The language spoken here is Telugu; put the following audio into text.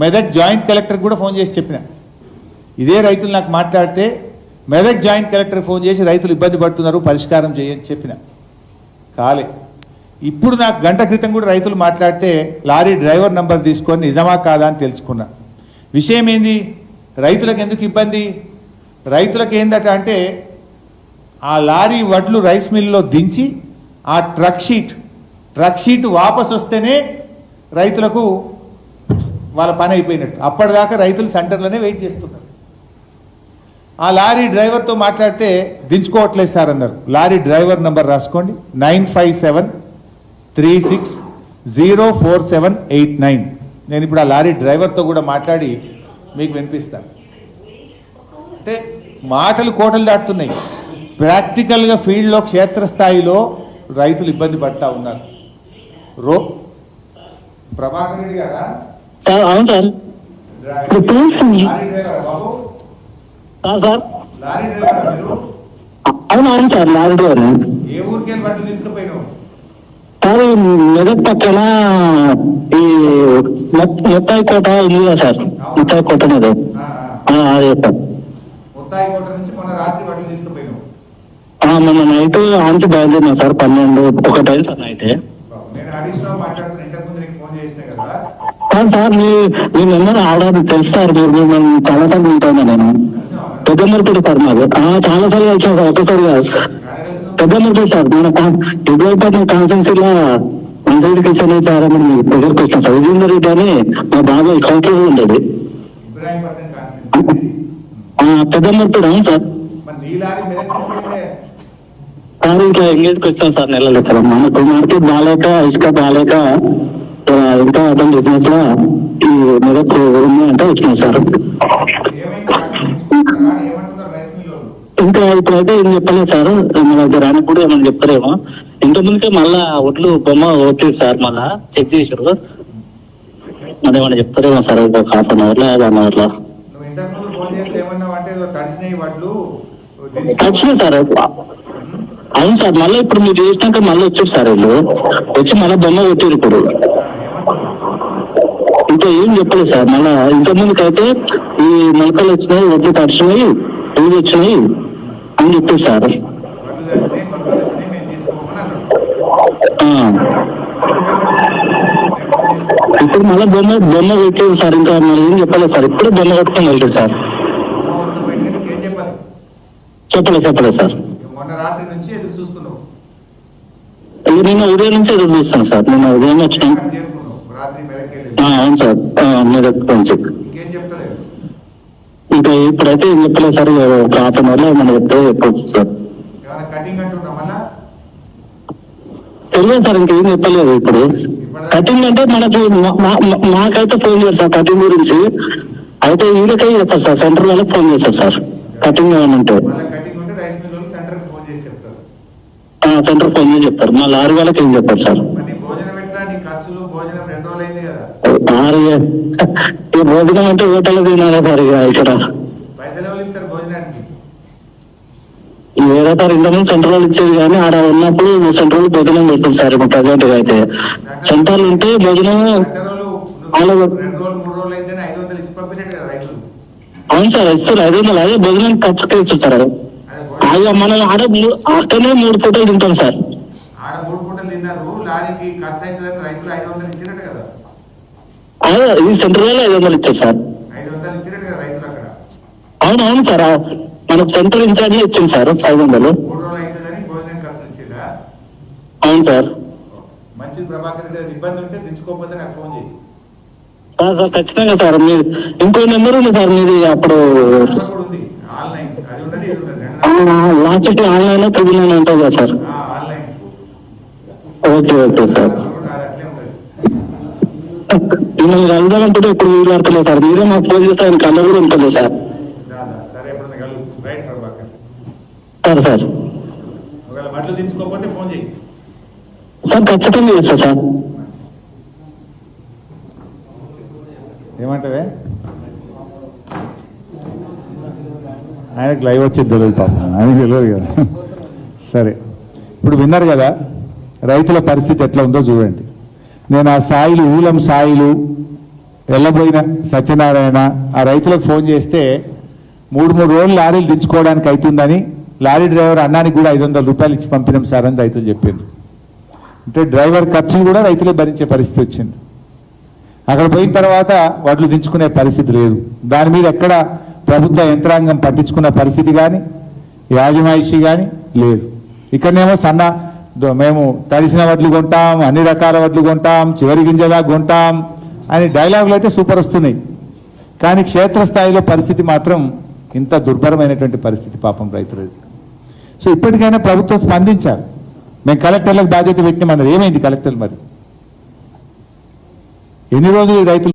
మెదక్ జాయింట్ కలెక్టర్ కూడా ఫోన్ చేసి చెప్పిన, ఇదే రైతులు నాకు మాట్లాడితే మెదక్ జాయింట్ కలెక్టర్ ఫోన్ చేసి రైతులు ఇబ్బంది పడుతున్నారు పరిష్కారం చేయని చెప్పిన, కాలే. ఇప్పుడు నాకు గంట క్రితం కూడా రైతులు మాట్లాడితే లారీ డ్రైవర్ నంబర్ తీసుకొని నిజమా కాదా అని తెలుసుకున్నా. విషయం ఏంది, రైతులకు ఎందుకు ఇబ్బంది, రైతులకు ఏందట అంటే ఆ లారీ వడ్లు రైస్ మిల్లో దించి ఆ ట్రక్ షీట్ వాపస్ వస్తేనే రైతులకు వాళ్ళ పని అయిపోయినట్టు. అప్పటిదాకా రైతులు సెంటర్లోనే వెయిట్ చేస్తున్నారు. ఆ లారీ డ్రైవర్తో మాట్లాడితే దించుకోవట్లేదు సార్ అన్నారు. లారీ డ్రైవర్ నంబర్ రాసుకోండి, 9573604789. నేను ఇప్పుడు ఆ లారీ డ్రైవర్తో కూడా మాట్లాడి మీకు వినిపిస్తాను. అంటే మాటలు కోటలు దాటుతున్నాయి, ప్రాక్టికల్గా ఫీల్డ్లో క్షేత్రస్థాయిలో రైతులు ఇబ్బంది పడతా ఉన్నారు. ప్రభాకర్ రెడ్డి గారా? అవును సార్. లారీ డ్రైవర్ బాబు? సార్ లారీ డ్రైవరా మీరు? అవును సార్, లారీ డ్రైవర్. ఏ ఊరికి వెళ్ళి బట్టలు తీసుకుపోయినావు? సార్ మెదక్ పక్కన ఈ ముత్తాయి కోట ఉంది కదా సార్, ముత్తాయి కోట మీద అదే సార్. ముత్తాయి కోట నుంచి మొన్న రాత్రి బట్టలు తీసుకుపోయినావు? మొన్న నైట్ ఆన్సి బయలుదేరినా సార్, 12-1 సార్ నైట్. నేను హరీష్ రావు మాట్లాడుతున్నా, ఇంతకుముందు నీకు ఫోన్ చేసిన కదా సార్. మీ నెంబర్ ఆడాలి తెలుసు సార్, మీరు చాలా సార్లు ఉంటాను నేను. పెద్దమర్పేట సార్ మాది, చాలా సార్లు వచ్చాను సార్, ఒకసారి కాదు. పెద్దమర్పేట సార్, మన ఇబ్రాహీంపట్నం కాన్స్టిట్యూన్సీలో కన్సల్టేషన్ చాలా మంది దగ్గరికి వచ్చినాం సార్. విజేందర్ రెడ్డి అని మా బాబాయ్ కౌన్సిలర్ ఉండేది. పెద్దమర్పేట. అవును సార్. కానీ ఇట్లా ఎంగేజ్కి వచ్చాం సార్, నెలలు సార్. మనకు మార్కెట్ బాగాలేక, ఇసుక బాగాలేక ఇంకా అర్థం బిజినెస్ లో ఈ మెదక్ ఉంది అంటే వచ్చినాం సార్. ఇంకా ఇప్పుడైతే ఏం చెప్పలేదు సార్, మన దగ్గర కూడా ఏమన్నా చెప్తారేమో. ఇంతకుముందుకే మళ్ళా ఒట్లు బొమ్మ ఓట్లేదు సార్, మళ్ళా చెక్ చేసారు. అదేమన్నా చెప్తారేమో సార్, ఒక ½ అవర్ లో 1 అవర్ లో వచ్చినాయి సార్. అవును సార్, మళ్ళీ ఇప్పుడు మీరు చేసినాక మళ్ళీ వచ్చారు సార్, వీళ్ళు వచ్చి మళ్ళీ బొమ్మ కొట్టారు. ఇప్పుడు ఇంకా ఏం చెప్పలేదు సార్. మళ్ళా ఇంతకుముందుకు అయితే ఈ మొలకలు వచ్చినాయి, వడ్లు తడిచినాయి, పూలు వచ్చినాయి అని చెప్పారు సార్. ఇప్పుడు మళ్ళీ బొమ్మ పెట్టేది సార్, ఇంకా మళ్ళీ ఏం చెప్పలేదు సార్. ఇప్పుడు బొమ్మ కొట్టుకొని వెళ్తారు సార్. చెప్పలేదు సార్. నిన్న ఉదయం నుంచి ఎదురు చూస్తాను సార్. నిన్న ఉదయం వచ్చినాం. అవును సార్, మెదక్ నుంచి. ఇంకా ఇప్పుడైతే ఏం చెప్పలేదు సార్, ఒక ½ అవర్ లో మనం చెప్తే చెప్పవచ్చు సార్. తెలియదు సార్, ఇంకేం చెప్పలేదు. ఇప్పుడు కటింగ్ అంటే మనకి మాకైతే ఫోన్ చేస్తారు కటింగ్ గురించి. అయితే వీళ్ళకై చేస్తారు సార్, సెంటర్ వాళ్ళకి ఫోన్ చేస్తారు సార్ కటింగ్ ఏమంటే. సెంటర్ ఫోన్ చేసి చెప్తారు. మా లారీ వాళ్ళకి ఏం చెప్పారు సార్. ఈ భోజనం అంటే హోటల్ తినాలా సార్ ఇక ఇక్కడ వేరే సార్. ఇంతకుముందు సెంటర్ వాళ్ళు ఇచ్చేది కానీ ఆడ ఉన్నప్పుడు సెంటర్ వాళ్ళు భోజనం పెడతాం సార్. ఇప్పుడు ప్రజెంట్ గా అయితే సెంటర్ ఉంటే భోజనం. అవును సార్, ఇస్తారు 500. అదే భోజనం ఖర్చుకే ఇస్తారు సార్. అయ్యా మనం ఆడ అక్కడనే 3 పూటలు తింటాం సార్. అదే ఈ సెంటర్ లో 500 ఇచ్చారు సార్. అవును సార్, మనకు సెంటర్ ఇన్ఛార్జ్ ఇచ్చింది సార్ 500. అవును సార్. సార్ ఖచ్చితంగా సార్. మీరు ఇంకో నెంబర్ ఉంది సార్ మీది, అప్పుడు లాస్ట్ ఆన్లైన్ లో 399 ఉంటుంది కదా సార్. Okay sir. మిమ్మల్ని కలుద్దామంటే ఇప్పుడు వీలు పడతలేదు సార్. మీరే మాకు ఫోన్ చేస్తే ఆయన కళ్ళ కూడా ఉంటుంది సార్. సార్ సార్ ఖచ్చితంగా చేస్తా సార్. ఏమంటావే? ఆయనకు లైవ్ వచ్చేది తెలియదు పాపం, ఆయనకు తెలియదు కదా. సరే, ఇప్పుడు విన్నారు కదా రైతుల పరిస్థితి ఎట్లా ఉందో చూడండి. నేను ఆ సాయిలు ఊలం సాయిలు వెళ్ళబోయిన సత్యనారాయణ ఆ రైతులకు ఫోన్ చేస్తే 3 రోజులు లారీలు దించుకోవడానికి అవుతుందని లారీ డ్రైవర్ అన్నానికి కూడా 500 రూపాయలు ఇచ్చి పంపినాం సార్ అని రైతులు చెప్పింది. అంటే డ్రైవర్ ఖర్చులు కూడా రైతులే భరించే పరిస్థితి వచ్చింది. అక్కడ పోయిన తర్వాత వడ్లు దించుకునే పరిస్థితి లేదు. దాని మీద ఎక్కడ ప్రభుత్వ యంత్రాంగం పట్టించుకున్న పరిస్థితి కానీ యాజమాయిషీ కానీ లేదు. ఇక్కడనేమో మేము తడిసిన వడ్లు కొంటాం, అన్ని రకాల వడ్లు కొంటాం, చివరి గింజలా కొంటాం అని డైలాగులు అయితే సూపర్ వస్తున్నాయి. కానీ క్షేత్రస్థాయిలో పరిస్థితి మాత్రం ఇంత దుర్భరమైనటువంటి పరిస్థితి పాపం రైతులది. సో ఇప్పటికైనా ప్రభుత్వం స్పందించాలి. మేము కలెక్టర్లకు బాధ్యత పెట్టినామన్నది ఏమైంది కలెక్టర్లు? మరి ఎన్ని రోజులు రైతులు